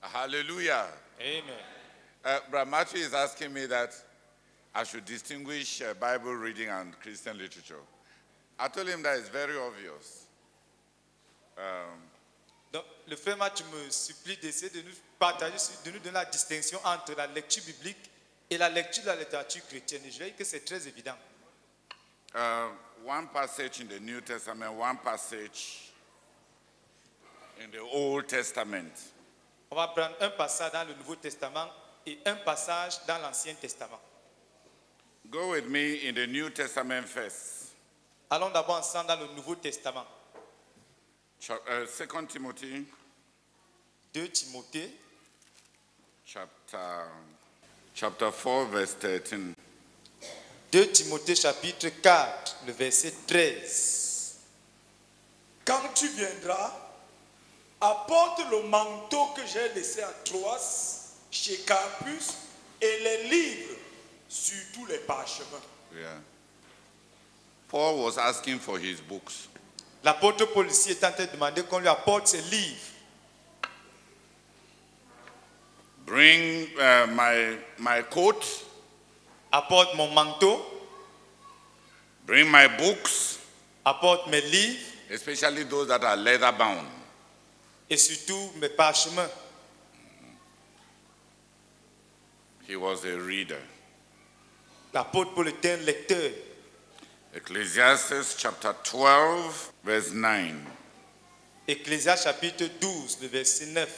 Hallelujah. Amen. Brother Matthew is asking me that I should distinguish Bible reading and Christian literature. I told him that it's very obvious. Donc, le frère Mathieu me supplie d'essayer de nous partager, de nous donner la distinction entre la lecture biblique et la lecture de la littérature chrétienne. Et je vais dire que c'est très évident. One passage in the New Testament, one passage in the Old Testament. On va prendre un passage dans le Nouveau Testament et un passage dans l'Ancien Testament. Go with me in the New Testament first. Allons d'abord ensemble dans le Nouveau Testament. 2 Timothy 2 Timothée, chapter 4, verse 13. 2 Timothée chapitre 4, le verset 13. Quand tu viendras, apporte le manteau que j'ai laissé à Troas, chez Carpus, et les livres sur tous les parchemins. Yeah. Paul was asking for his books. L'apôtre Paul ici est en train de demander qu'on lui apporte ses livres. Bring my coat. Apporte mon manteau. Bring my books. Apporte mes livres. Especially those that are leather bound. Et surtout mes parchemins. He was a reader. L'apôtre Paul était un lecteur. Ecclesiastes chapter 12, verse 9. Ecclésiaste chapitre 12, le verset 9.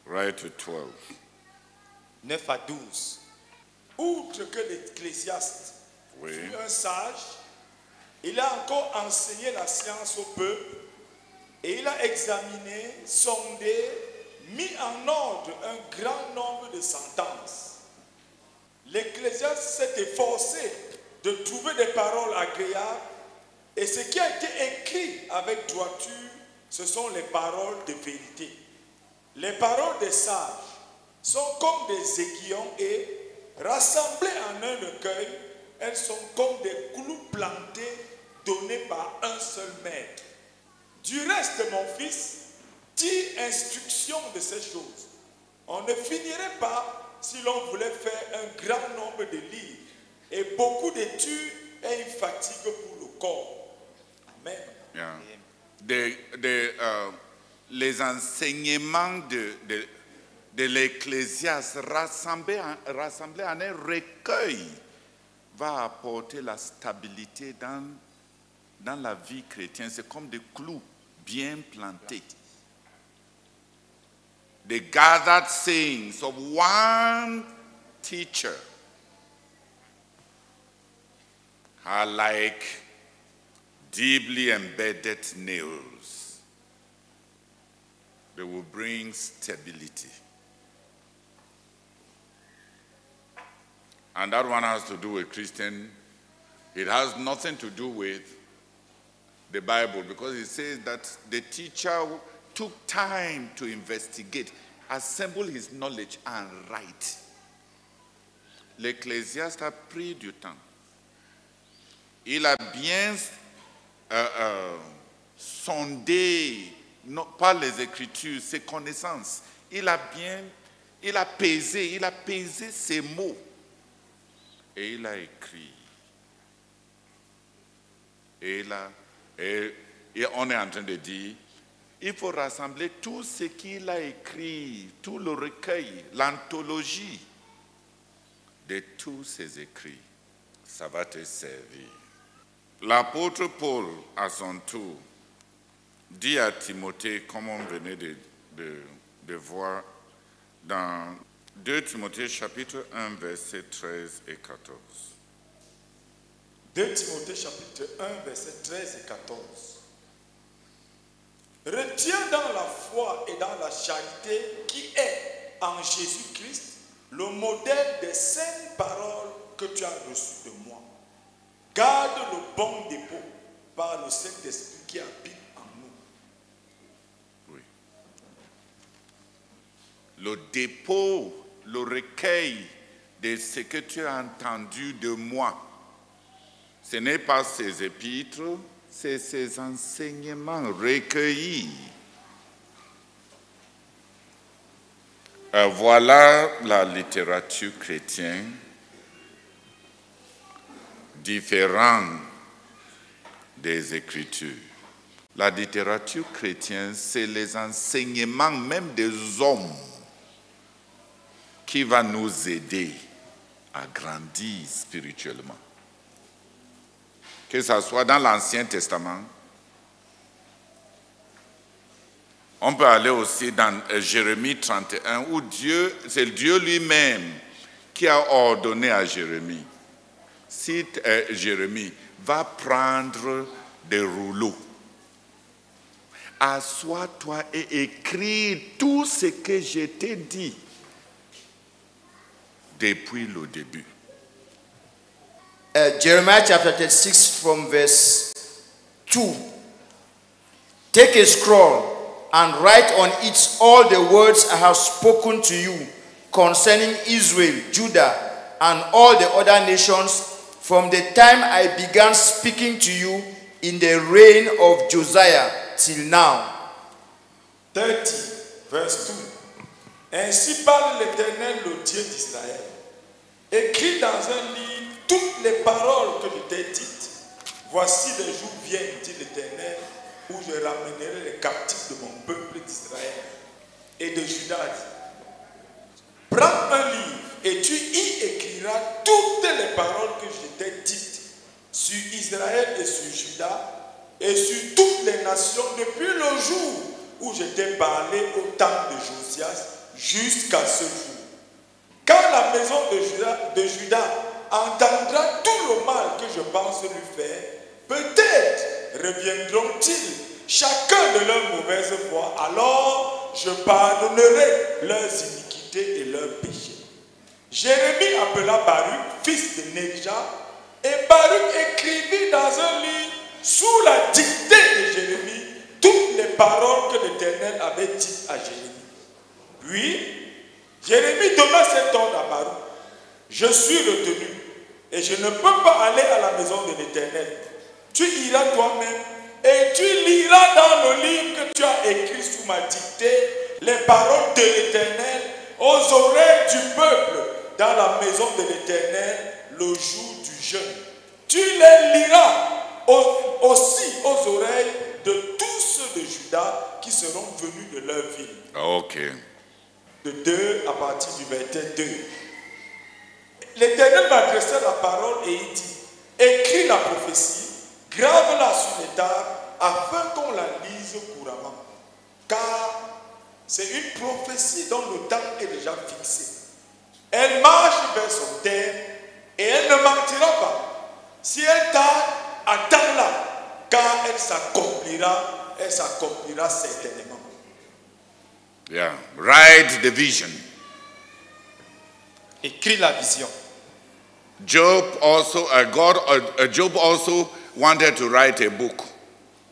Right to 12. 9 à 12. Outre que l'Ecclésiaste Oui. fut un sage, il a encore enseigné la science au peuple et il a examiné, sondé, mis en ordre un grand nombre de sentences. L'Ecclésiaste s'est efforcé de trouver des paroles agréables et ce qui a été écrit avec droiture, ce sont les paroles de vérité. Les paroles des sages sont comme des aiguillons et rassemblées en un recueil, elles sont comme des clous plantés donnés par un seul maître. Du reste, mon fils, tire instruction de ces choses. On ne finirait pas si l'on voulait faire un grand nombre de livres et beaucoup d'études et une fatigue pour le corps. Amen. Yeah. Les enseignements de l'Ecclésiaste rassemblés en un recueil va apporter la stabilité dans la vie chrétienne. C'est comme des clous bien plantés. The gathered sayings of one teacher are like deeply embedded nails. They will bring stability. And that one has to do with Christian. It has nothing to do with the Bible, because it says that the teacher took time to investigate, assemble his knowledge and write. L'Ecclésiaste a pris du temps. Il a bien sondé, non, pas les Écritures, ses connaissances. Il a pesé ses mots. Et il a écrit. Et on est en train de dire, il faut rassembler tout ce qu'il a écrit, tout le recueil, l'anthologie de tous ses écrits. Ça va te servir. L'apôtre Paul, à son tour, dit à Timothée, comme on venait de voir dans 2 Timothée chapitre 1, versets 13 et 14. 2 Timothée chapitre 1, versets 13 et 14. Retiens dans la foi et dans la charité qui est en Jésus-Christ le modèle des saintes paroles que tu as reçues de moi. Garde le bon dépôt par le Saint-Esprit qui habite en nous. Oui. Le dépôt, le recueil de ce que tu as entendu de moi. Ce n'est pas ces épîtres, c'est ces enseignements recueillis. Voilà la littérature chrétienne, différente des Écritures. La littérature chrétienne, c'est les enseignements même des hommes qui va nous aider à grandir spirituellement. Que ce soit dans l'Ancien Testament, on peut aller aussi dans Jérémie 31, où c'est Dieu lui-même qui a ordonné à Jérémie, si Jérémie va prendre des rouleaux, assois-toi et écris tout ce que je t'ai dit depuis le début. Jeremiah chapter 36 from verse 2. Take a scroll and write on it all the words I have spoken to you concerning Israel, Judah, and all the other nations from the time I began speaking to you in the reign of Josiah till now. 30, verse 2. Ainsi parle l'Éternel, le Dieu d'Israël. Écris dans un livre toutes les paroles que je t'ai dites. Voici les jours viennent, dit l'Éternel, où je ramènerai les captifs de mon peuple d'Israël et de Juda. Prends un livre et tu y écriras toutes les paroles que je t'ai dites sur Israël et sur Juda et sur toutes les nations depuis le jour où je t'ai parlé au temps de Josias jusqu'à ce jour. Quand la maison de Juda entendra tout le mal que je pense lui faire, peut-être reviendront-ils chacun de leur mauvaise voie, alors je pardonnerai leurs iniquités et leurs péchés. Jérémie appela Baruch, fils de Nérija, et Baruch écrivit dans un livre sous la dictée de Jérémie toutes les paroles que l'Éternel avait dites à Jérémie. Puis, Jérémie donna cet ordre à Baruch. Je suis retenu et je ne peux pas aller à la maison de l'Éternel. Tu iras toi-même et tu liras dans le livre que tu as écrit sous ma dictée les paroles de l'Éternel aux oreilles du peuple dans la maison de l'Éternel le jour du jeûne. Tu les liras aussi aux oreilles de tous ceux de Juda qui seront venus de leur ville. Ok. De 2 à partir du verset 2. L'Éternel m'adressa la parole et il dit, écris la prophétie, grave-la sur les tables, afin qu'on la lise couramment. Car c'est une prophétie dont le temps est déjà fixé. Elle marche vers son terme et elle ne mentira pas. Si elle tarde, attends-la, car elle s'accomplira certainement. Yeah, write the vision. Écris la vision. Job also wanted to write a book.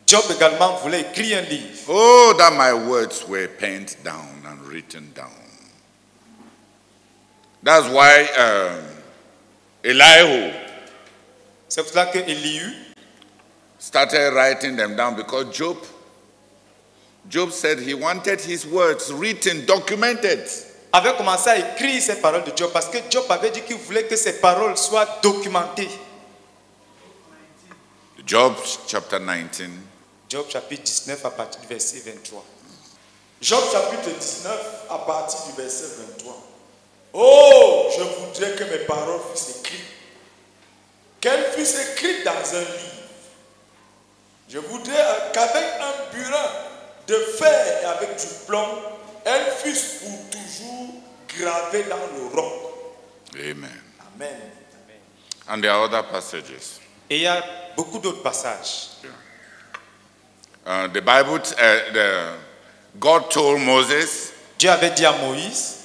Job également voulait écrire un livre. Oh, that my words were penned down and written down. That's why Elihu C'est pour cela que Elihu started writing them down, because Job said he wanted his words written, documented. avait commencé à écrire ces paroles de Job parce que Job avait dit qu'il voulait que ces paroles soient documentées. Job chapter 19. Job chapitre 19 à partir du verset 23. Job chapitre 19 à partir du verset 23. Oh, je voudrais que mes paroles fussent écrites. Qu'elles fussent écrites dans un livre. Je voudrais qu'avec un burin de fer et avec du plomb, elles fussent pour toujours gravées dans le roc. Amen. Amen. And there are other passages. Et il y a beaucoup d'autres passages. The Bible, God told Moses, Dieu avait dit à Moïse,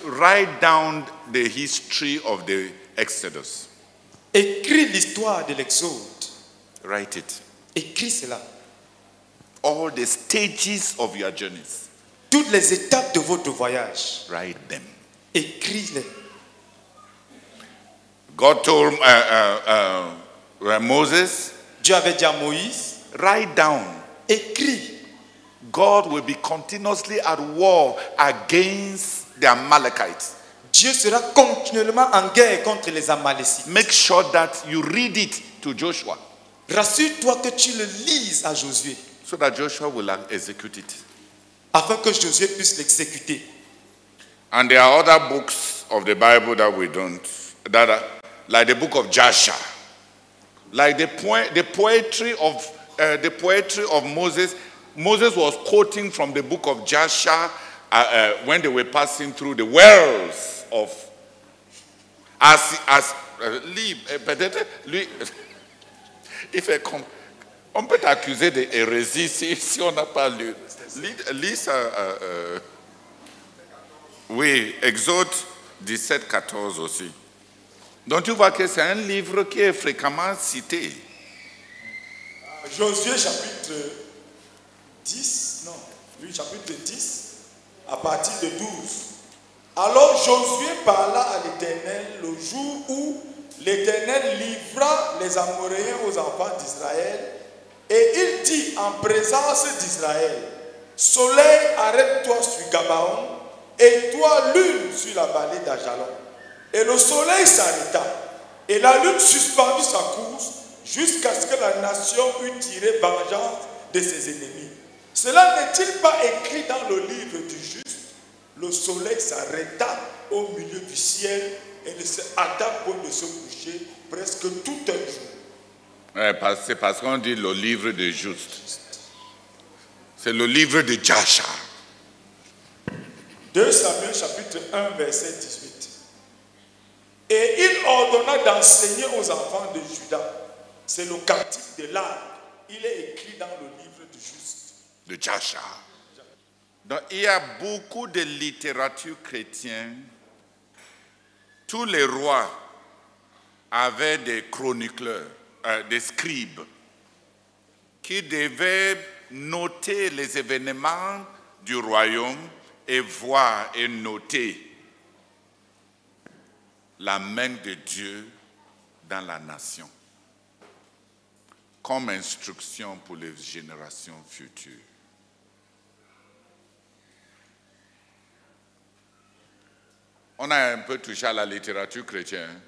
write down the history of the Exodus. écris l'histoire de l'Exode. Write it. Écris cela. All the stages of your journeys. Toutes les étapes de votre voyage. Write them. Écris-les. God told Moses, Dieu avait dit à Moïse, write down. écris. God will be continuously at war against the Amalekites. Dieu sera continuellement en guerre contre les Amalécites. Make sure that you read it to Joshua, Rassure-toi que tu le lises à Josué, so that Joshua will execute it. afin que Josué puisse l'exécuter. And there are other books of the Bible that we don't, that are, like the book of Joshua, like the poetry of Moses. Moses was quoting from the book of Joshua when they were passing through the wells of peut-être lui, on peut t'accuser d'hérésie si on n'a pas lu. Lis ça. Oui, Exode 17, 14 aussi. Donc tu vois que c'est un livre qui est fréquemment cité. Josué chapitre 10, non, oui, chapitre 10, à partir de 12. Alors Josué parla à l'Éternel le jour où l'Éternel livra les Amoréens aux enfants d'Israël, et il dit en présence d'Israël, soleil, arrête-toi sur Gabaon, et toi, lune, sur la vallée d'Ajalon. Et le soleil s'arrêta, et la lune suspendit sa course, jusqu'à ce que la nation eût tiré vengeance de ses ennemis. Cela n'est-il pas écrit dans le livre du juste? Le soleil s'arrêta au milieu du ciel et ne se hâta point de se coucher presque tout un jour. C'est parce qu'on dit le livre du juste. C'est le livre de Joshua. 2 Samuel chapitre 1 verset 18. Et il ordonna d'enseigner aux enfants de Juda. C'est le cantique de l'âme. Il est écrit dans le livre du juste. De Joshua. Donc il y a beaucoup de littérature chrétienne. Tous les rois avaient des chroniqueurs, des scribes, qui devaient noter les événements du royaume et voir et noter la main de Dieu dans la nation, comme instruction pour les générations futures. On a un peu touché à la littérature chrétienne.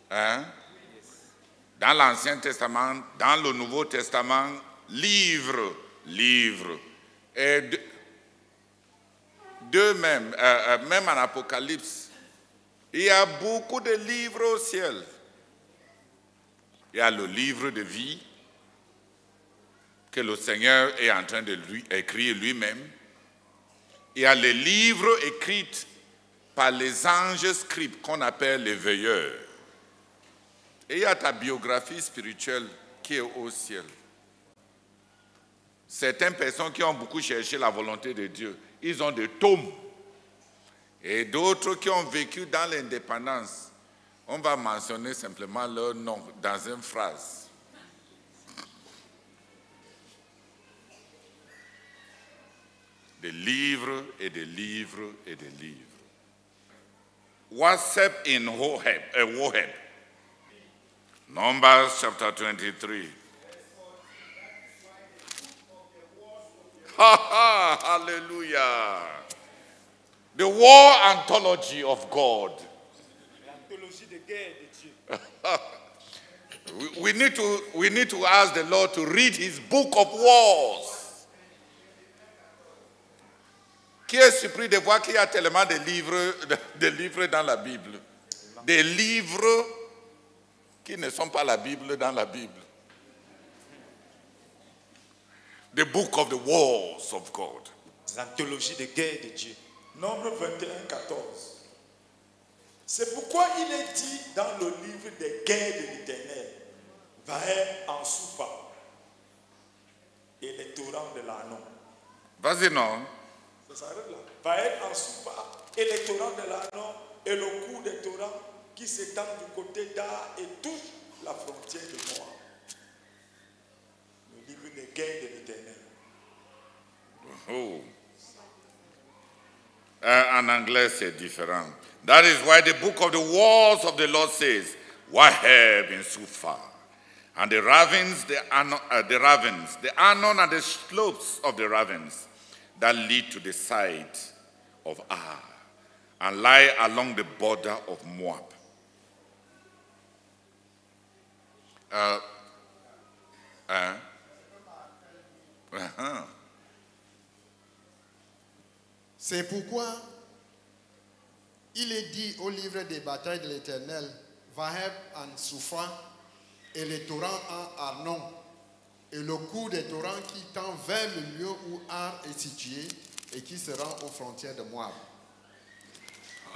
Hein? Dans l'Ancien Testament, dans le Nouveau Testament, livre. Et même en Apocalypse, il y a beaucoup de livres au ciel. Il y a le livre de vie que le Seigneur est en train de écrire lui-même. Il y a les livres écrits par les anges scribes qu'on appelle les veilleurs. Et il y a ta biographie spirituelle qui est au ciel. Certaines personnes qui ont beaucoup cherché la volonté de Dieu, ils ont des tomes. Et d'autres qui ont vécu dans l'indépendance, on va mentionner simplement leur nom dans une phrase. Des livres et des livres et des livres. Worship in Horeb. Numbers chapter 23. Hallelujah. The war anthology of God. L'anthologie de guerre de Dieu. We need to ask the Lord to read his book of wars. Qui est surpris de voir qu'il y a tellement de livres dans la Bible? Des livres qui ne sont pas la Bible dans la Bible. The book of the wars of God. L'anthologie de guerre de Dieu. Nombre 21, 14. C'est pourquoi il est dit dans le livre des guerres de l'Éternel, Vaher en Soufa et les torrents de l'Arnon. Vas-y, non? Ça s'arrête là. Vaher en Soufa et les torrents de l'Arnon et le cours des torrents qui s'étendent du côté d'Ar et touchent la frontière de Moab. Le livre des guerres de l'Éternel. Oh. En anglais, c'est différent. That is why the book of the wars of the Lord says, Waheb in Suphah, and the ravens, the Arnon and the slopes of the ravens that lead to the side of Ar, and lie along the border of Moab. C'est pourquoi il est dit au livre des batailles de l'Éternel, Vaheb en Soupha, et les torrents en Arnon, et le cours des torrents qui tend vers le lieu où Ar est situé et qui se rend aux frontières de Moab.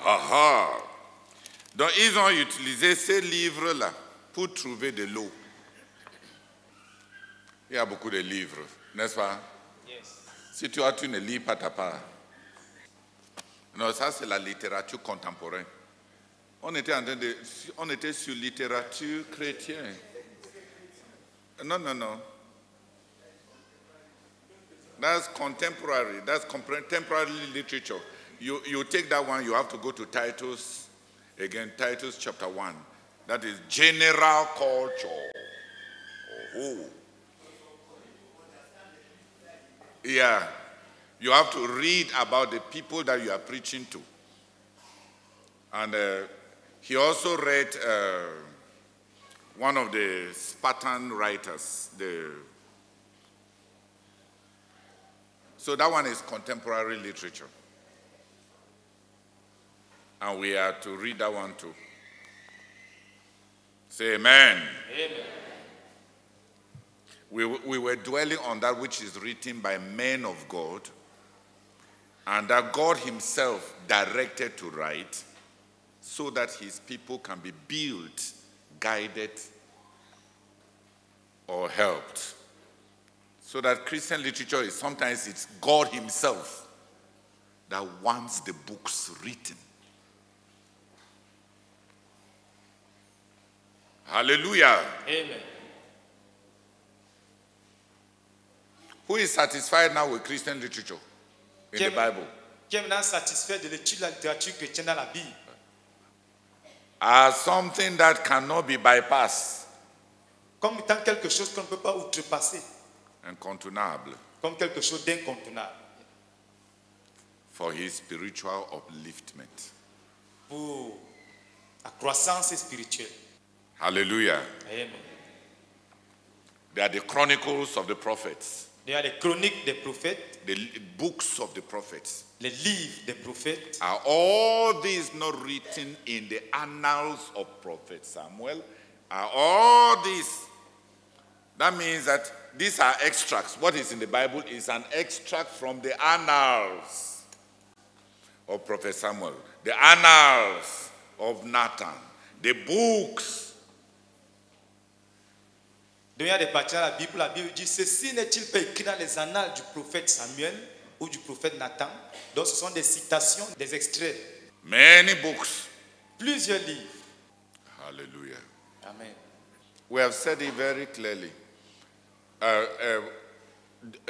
Aha! Donc ils ont utilisé ces livres-là pour trouver de l'eau. Il y a beaucoup de livres, n'est-ce pas? Yes. Si tu as, tu ne lis pas ta part. Non, ça c'est la littérature contemporaine. On était sur littérature chrétienne. Non. That's contemporary. That's contemporary literature. You take that one, you have to go to Titus, again, Titus chapter 1. That is general culture. Oh. Yeah. You have to read about the people that you are preaching to. And he also read one of the Spartan writers. So that one is contemporary literature. And we are to read that one too. Say amen. Amen. We were dwelling on that which is written by men of God, and that God himself directed to write, so that his people can be built, guided, or helped. So that Christian literature is sometimes it's God himself that wants the books written. Hallelujah. Amen. Who is satisfied now with Christian literature in the Bible? Qui est maintenant satisfait de l'étude de la littérature chrétienne dans la Bible? As something that cannot be bypassed. Comme étant quelque chose qu'on ne peut pas outrepasser. Incontournable. Comme quelque chose d'incontournable. For his spiritual upliftment. Pour la croissance spirituelle. Hallelujah. Amen. They are the chronicles of the prophets. Il y a les chroniques des prophètes. The books of the prophets. Les livres des prophètes. Are all these not written in the annals of Prophet Samuel? Are all these? That means that these are extracts. What is in the Bible is an extract from the annals of Prophet Samuel, the annals of Nathan, the books. Donc il y a des parties dans la Bible dit, ceci n'est-il pas écrit dans les annales du prophète Samuel ou du prophète Nathan? Donc ce sont des citations, des extraits. Many books. Plusieurs livres. Hallelujah. Amen. We have said it very clearly.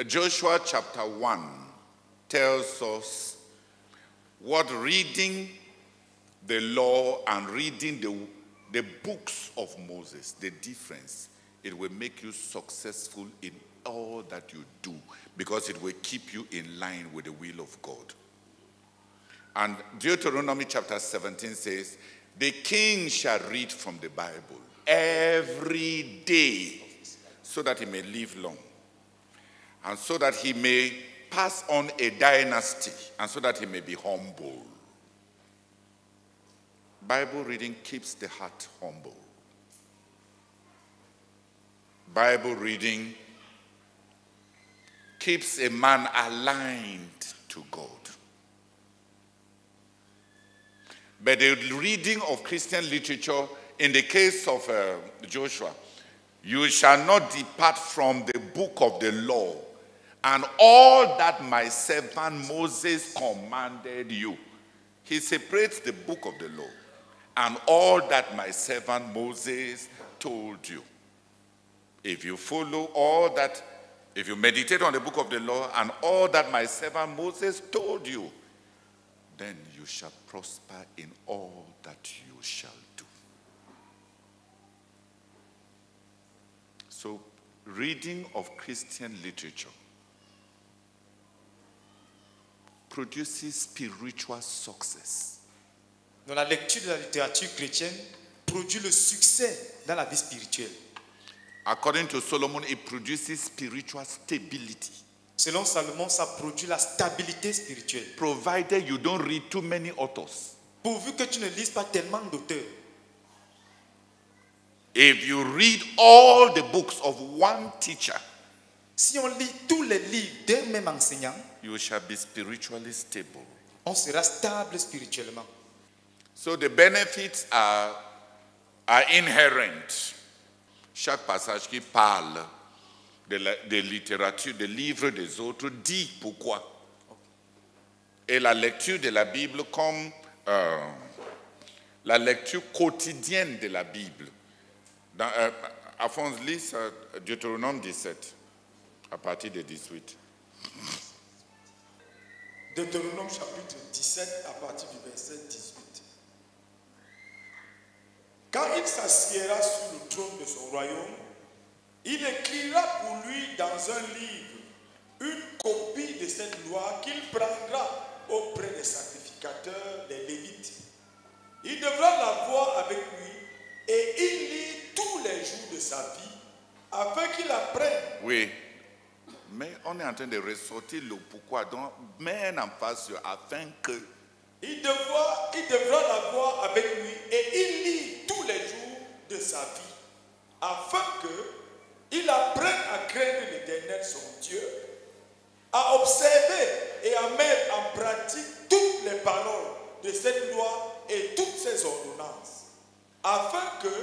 Joshua chapter 1 tells us what reading the law and reading the books of Moses, the difference. It will make you successful in all that you do because it will keep you in line with the will of God. And Deuteronomy chapter 17 says, the king shall read from the Bible every day so that he may live long and so that he may pass on a dynasty and so that he may be humble. Bible reading keeps the heart humble. Bible reading keeps a man aligned to God. But the reading of Christian literature, in the case of Joshua, you shall not depart from the book of the law and all that my servant Moses commanded you. He separates the book of the law and all that my servant Moses told you. If you follow all that, if you meditate on the book of the law and all that my servant Moses told you, then you shall prosper in all that you shall do. So, reading of Christian literature produces spiritual success. Donc la lecture de la littérature chrétienne produit le succès dans la vie spirituelle. According to Solomon, it produces spiritual stability. Selon Salomon, ça produit la stabilité spirituelle. Provided you don't read too many authors. Pourvu que tu ne lises pas tellement d'auteurs. If you read all the books of one teacher, Si on lit tous les livres d'un même enseignant, you shall be spiritually stable. on sera stable spirituellement. So the benefits are inherent. Chaque passage qui parle de littérature, des livres des autres, dit pourquoi. Et la lecture de la Bible comme la lecture quotidienne de la Bible. Dans, Alphonse, lis Deutéronome 17, à partir de 18. Deutéronome chapitre 17 à partir du verset 18. Quand il s'assiera sur le trône de son royaume, il écrira pour lui dans un livre une copie de cette loi qu'il prendra auprès des sacrificateurs, des Lévites. Il devra la voir avec lui et il lit tous les jours de sa vie afin qu'il apprenne. Oui, mais on est en train de ressortir le pourquoi. Donc, mets un emphase sur afin que. Il devra la voir avec lui et il lit tous les jours de sa vie afin qu'il apprenne à craindre l'Éternel son Dieu, à observer et à mettre en pratique toutes les paroles de cette loi et toutes ses ordonnances, afin que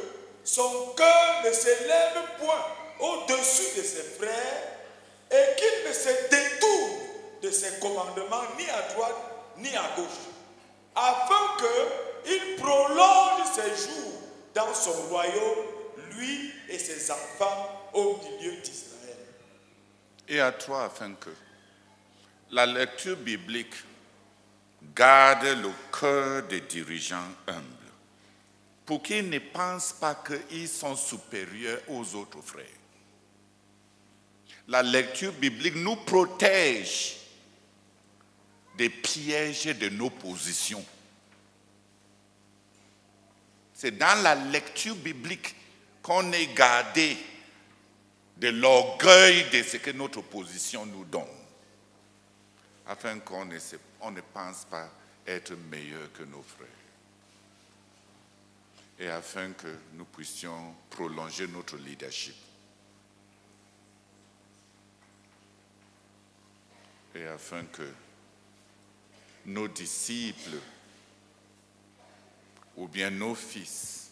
son cœur ne s'élève point au-dessus de ses frères et qu'il ne se détourne de ses commandements ni à droite ni à gauche, afin qu'il prolonge ses jours dans son royaume, lui et ses enfants au milieu d'Israël. Et à toi, afin que la lecture biblique garde le cœur des dirigeants humbles, pour qu'ils ne pensent pas qu'ils sont supérieurs aux autres frères. La lecture biblique nous protège des pièges de nos positions. C'est dans la lecture biblique qu'on est gardé de l'orgueil de ce que notre position nous donne, afin qu'on ne pense pas être meilleur que nos frères, et afin que nous puissions prolonger notre leadership, et afin que nos disciples ou bien nos fils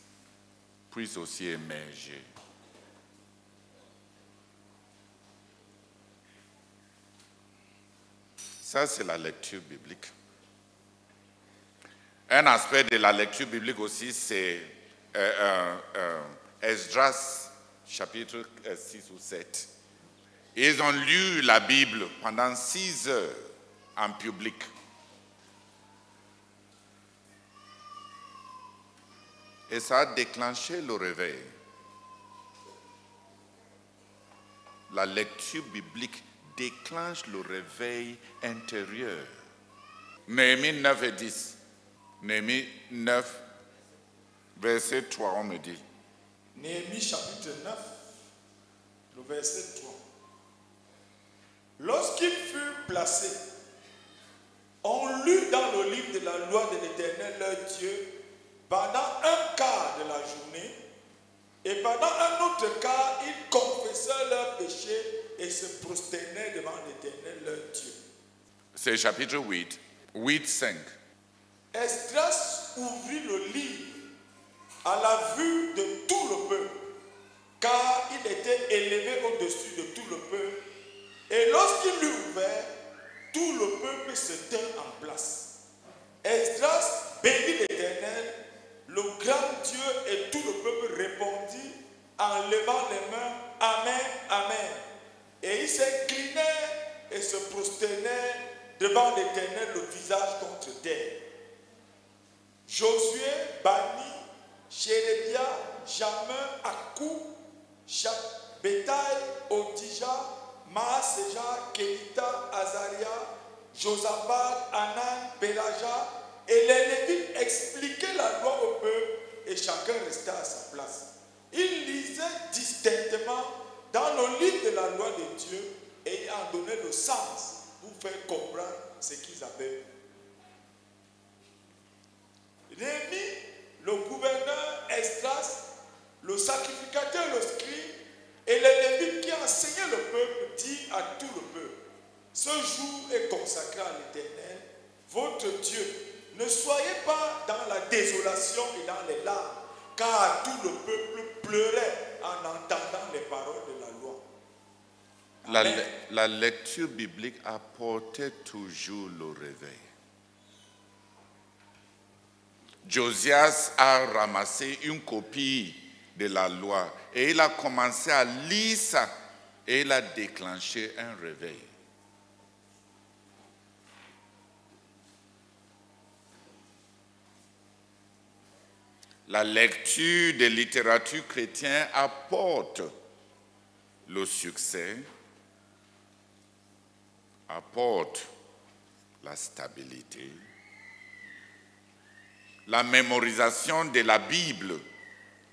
puissent aussi émerger. Ça, c'est la lecture biblique. Un aspect de la lecture biblique aussi, c'est Esdras, chapitre 6 ou 7. Ils ont lu la Bible pendant 6 heures en public. Et ça a déclenché le réveil. La lecture biblique déclenche le réveil intérieur. Néhémie 9 et 10. Néhémie 9, verset 3, on me dit. Néhémie chapitre 9, le verset 3. Lorsqu'il fut placé, on lut dans le livre de la loi de l'Éternel leur Dieu pendant un quart de la journée, et pendant un autre quart, ils confessaient leurs péchés et se prosternaient devant l'Éternel leur Dieu. C'est chapitre 8, 8, 5. Esdras ouvrit le livre à la vue de tout le peuple, car il était élevé au-dessus de tout le peuple. Et lorsqu'il l'eut ouvert, tout le peuple se tint en place. Esdras bénit l'Éternel, le grand Dieu, et tout le peuple répondit en levant les mains, Amen, Amen. Et ils s'inclinaient et se prosternaient devant devant l'Éternel le visage contre terre. Josué, Bani, Chérébia, Jamin, Akou, Bétaï, Odija, Maaseja, Kelita, Azaria, Josabad, Anan, Bélaja, et les Lévites expliquaient la loi au peuple et chacun restait à sa place. Ils lisaient distinctement dans le livre de la loi de Dieu et ils en donnaient le sens pour faire comprendre ce qu'ils avaient. Rémi, le gouverneur, Esdras, le sacrificateur, le scribe et les Lévites qui enseignaient le peuple dit à tout le peuple: ce jour est consacré à l'Éternel, votre Dieu. Ne soyez pas dans la désolation et dans les larmes, car tout le peuple pleurait en entendant les paroles de la loi. La lecture biblique apportait toujours le réveil. Josias a ramassé une copie de la loi et il a commencé à lire ça et il a déclenché un réveil. La lecture de littérature chrétienne apporte le succès, apporte la stabilité. La mémorisation de la Bible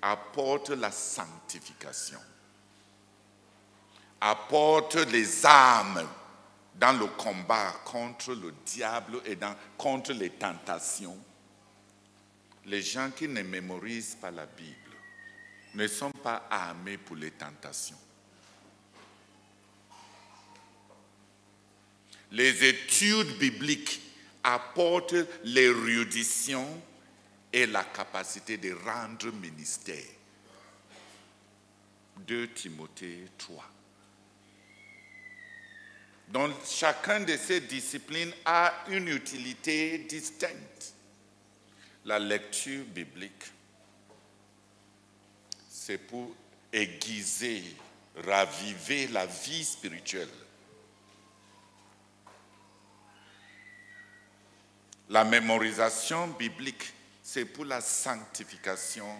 apporte la sanctification, apporte les armes dans le combat contre le diable et contre les tentations. Les gens qui ne mémorisent pas la Bible ne sont pas armés pour les tentations. Les études bibliques apportent l'érudition et la capacité de rendre ministère. 2 Timothée 3. Donc, chacun de ces disciplines a une utilité distincte. La lecture biblique, c'est pour aiguiser, raviver la vie spirituelle. La mémorisation biblique, c'est pour la sanctification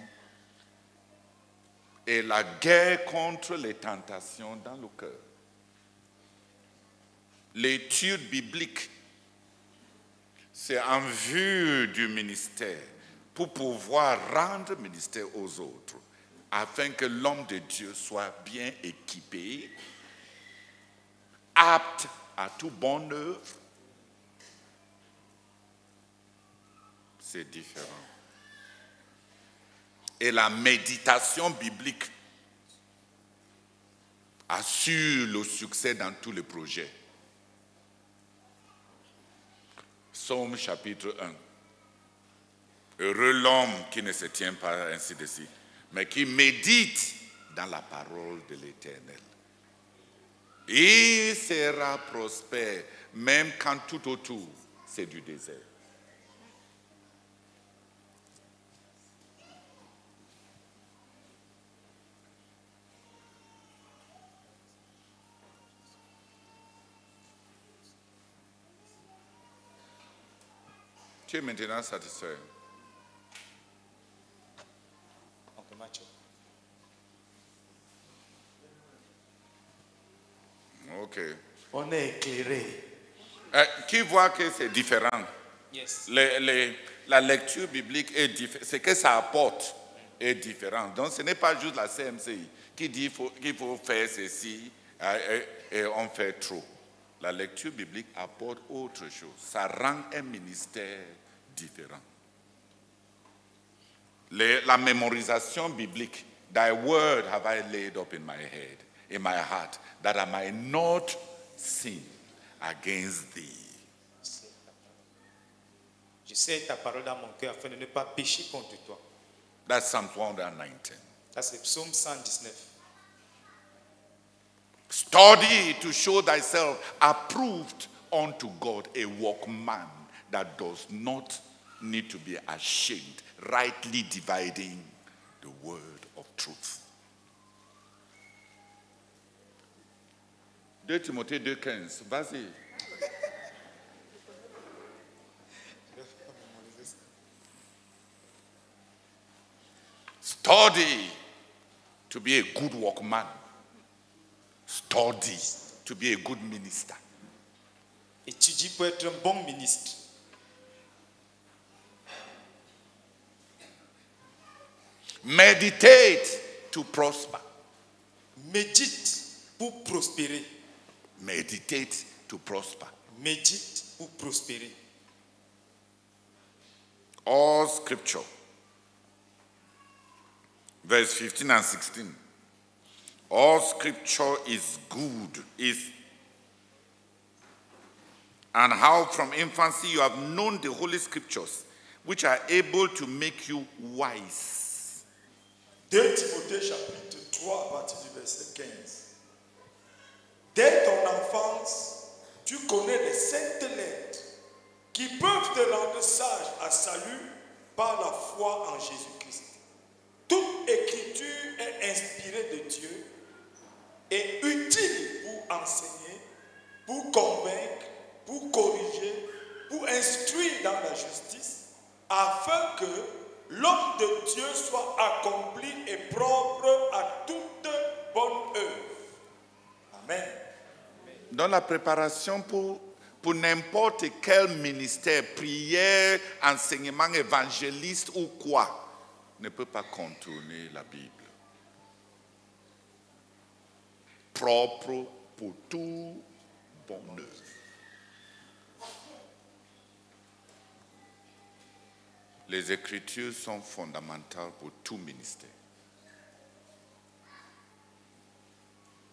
et la guerre contre les tentations dans le cœur. L'étude biblique, c'est en vue du ministère, pour pouvoir rendre ministère aux autres, afin que l'homme de Dieu soit bien équipé, apte à toute bonne œuvre. C'est différent. Et la méditation biblique assure le succès dans tous les projets. Psaume chapitre 1. Heureux l'homme qui ne se tient pas ainsi de suite, mais qui médite dans la parole de l'Éternel. Il sera prospère, même quand tout autour, c'est du désert. Tu es maintenant satisfait? Ok. On est éclairé. Qui voit que c'est différent? Yes. La lecture biblique est différente. Ce que ça apporte est différent. Donc ce n'est pas juste la CMCI qui dit qu'il faut faire ceci et on fait trop. La lecture biblique apporte autre chose. Ça rend un ministère différent. La mémorisation biblique. Thy word have I laid up in my head, in my heart, that I might not sin against thee. Je sais ta parole dans mon cœur afin de ne pas pécher contre toi. That's Psalm 119. Ça c'est Psaume 119. Study to show thyself approved unto God, a workman that does not need to be ashamed, rightly dividing the word of truth. 2 Timothée 2,15, vas-y. Study to be a good workman. Study to be a good minister. Étudie pour être un bon ministre. Meditate to prosper. Médite pour prospérer. Meditate to prosper. Médite pour prospérer. All scripture. Verse 15 and 16. All scripture is good. And how from infancy you have known the holy scriptures, which are able to make you wise. 2 Timothée chapitre 3 à partir du verset 15. Dès ton enfance, tu connais les saintes lettres qui peuvent te rendre sage à salut par la foi en Jésus-Christ. Toute écriture est inspirée de Dieu et utile pour enseigner, pour convaincre, pour corriger, pour instruire dans la justice, afin que l'homme de Dieu soit accompli et propre à toute bonne œuvre. Amen. Dans la préparation pour n'importe quel ministère, prière, enseignement, évangéliste ou quoi, ne peut pas contourner la Bible. Propre pour tout bonne œuvre. Les Écritures sont fondamentales pour tout ministère.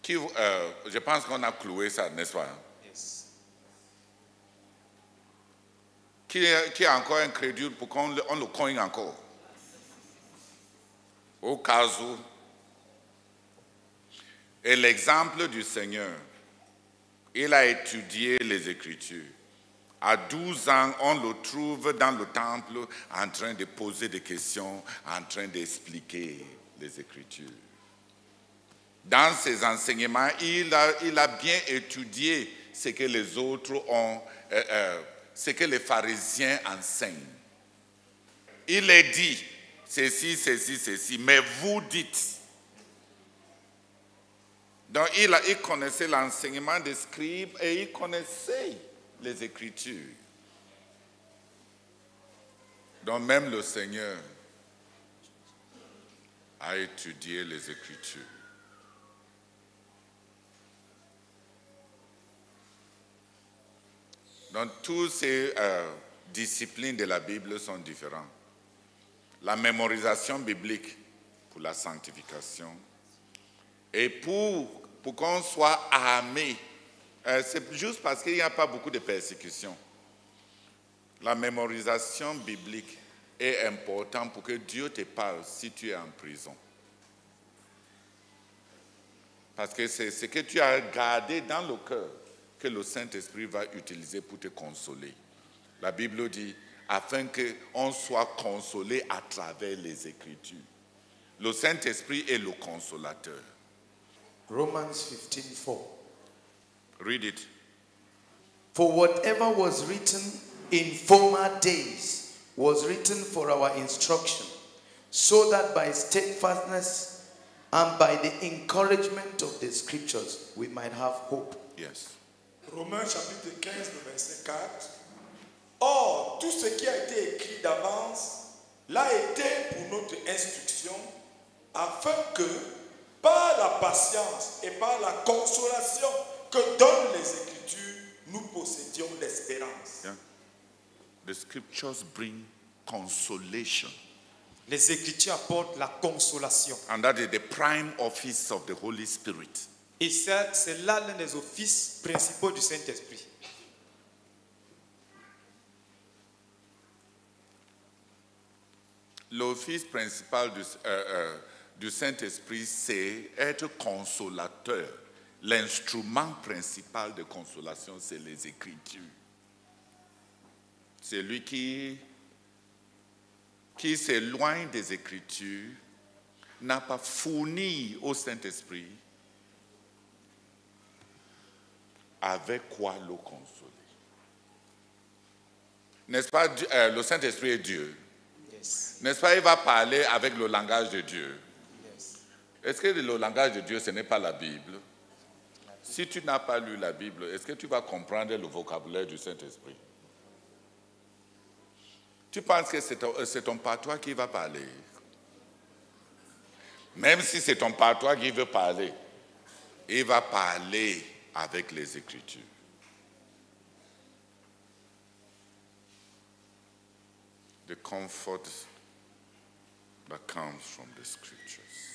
Je pense qu'on a cloué ça, n'est-ce pas? Yes. Qui a encore incrédule pour qu'on le cogne encore? Au cas où. Et l'exemple du Seigneur, il a étudié les Écritures. À 12 ans, on le trouve dans le temple en train de poser des questions, en train d'expliquer les Écritures. Dans ses enseignements, il a bien étudié ce que les autres ont, ce que les pharisiens enseignent. Il est dit, ceci, mais vous dites. Donc il connaissait l'enseignement des scribes et il connaissait les Écritures. Donc même le Seigneur a étudié les Écritures. Donc toutes ces disciplines de la Bible sont différentes. La mémorisation biblique pour la sanctification et pour qu'on soit armé. C'est juste parce qu'il n'y a pas beaucoup de persécutions. La mémorisation biblique est importante pour que Dieu te parle si tu es en prison. Parce que c'est ce que tu as gardé dans le cœur que le Saint-Esprit va utiliser pour te consoler. La Bible dit, afin qu'on soit consolé à travers les Écritures. Le Saint-Esprit est le consolateur. Romans 15:4. Read it. For whatever was written in former days was written for our instruction, so that by steadfastness and by the encouragement of the scriptures we might have hope. Yes. Romains chapitre 15, le verset 4. Or, tout ce qui a été écrit d'avance l'a été pour notre instruction, afin que, par la patience et par la consolation que donnent les Écritures, nous possédions l'espérance. Yeah. The scriptures bring consolation. Les Écritures apportent la consolation. And that is the prime office of the Holy Spirit. Et ça, c'est là l'un des offices principaux du Saint-Esprit. L'office principal du Saint-Esprit, c'est être consolateur. L'instrument principal de consolation, c'est les Écritures. C'est lui qui s'éloigne des Écritures, n'a pas fourni au Saint-Esprit avec quoi le consoler. N'est-ce pas, le Saint-Esprit est Dieu. Yes. Yes. N'est-ce pas? Il va parler avec le langage de Dieu. Yes. Est-ce que le langage de Dieu, ce n'est pas la Bible? Si tu n'as pas lu la Bible, est-ce que tu vas comprendre le vocabulaire du Saint-Esprit? Tu penses que c'est ton patois qui va parler? Même si c'est ton patois qui veut parler, il va parler avec les Écritures. The comfort that comes from the Scriptures.